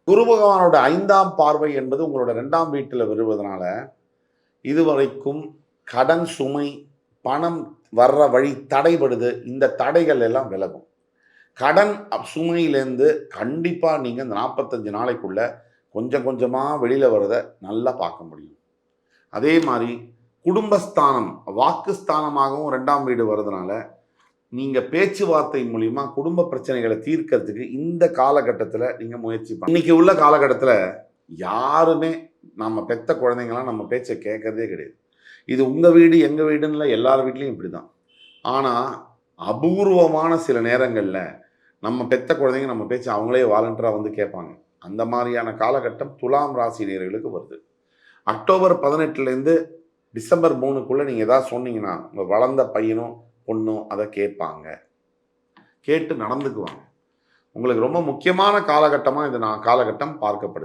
குரு பகவானோட 5ஆம் பார்வை என்பது உங்களோட 2ஆம் வீட்டில் வருவதனால, இதுவரைக்கும் கடன் சுமை, பணம் வர்ற வழி தடைபடுது. இந்த தடைகள் எல்லாம் விலகும். கடன் சுமையிலேருந்து கண்டிப்பா நீங்க இந்த 45 நாளைக்குள்ள கொஞ்சம் கொஞ்சமா வெளியில வரத நல்லா பார்க்க முடியும். அதே மாரி குடும்பஸ்தானம், வாக்குஸ்தானமாகவும் 2ஆம் வீடு வரதுனால, நீங்க பேச்சுவார்த்தை மூலியமா குடும்ப பிரச்சனைகள தீர்க்கிறதுக்கு இந்த காலகட்டத்தில நீங்க முயற்சி இன்னைக்கு உள்ள காலகட்டத்தில யாருமே நம்ம பெத்த குழந்தைங்கலாம் நம்ம பேச்ச கேட்கறதே கிடையாது. இது உங்க வீடு, எங்க வீடுன்னு இல்ல, எல்லார் வீட்லயும் இப்படிதான். ஆனா, அபூர்வமான சில நேரங்கள்ல நம்ம பெத்த குழந்தைங்க நம்ம பேச்ச அவங்களே வாலண்டரா வந்து கேட்பாங்க. அந்த மாரியான காலகட்டம் துலாம் ராசி நேயர்களுக்கு வருது. அக்டோபர் 18லேருந்து டிசம்பர் 3க்குள்ள நீங்க ஏதாவது சொன்னீங்கன்னா, உங்க வளர்ந்த பையனோ, பொண்ணோ அத கேட்பாங்க. கேட்டு நடந்துக்குவாங்க. உங்களுக்கு ரொம்ப முக்கியமான காலகட்டமா இந்த காலகட்டம் பார்க்கப்படுது.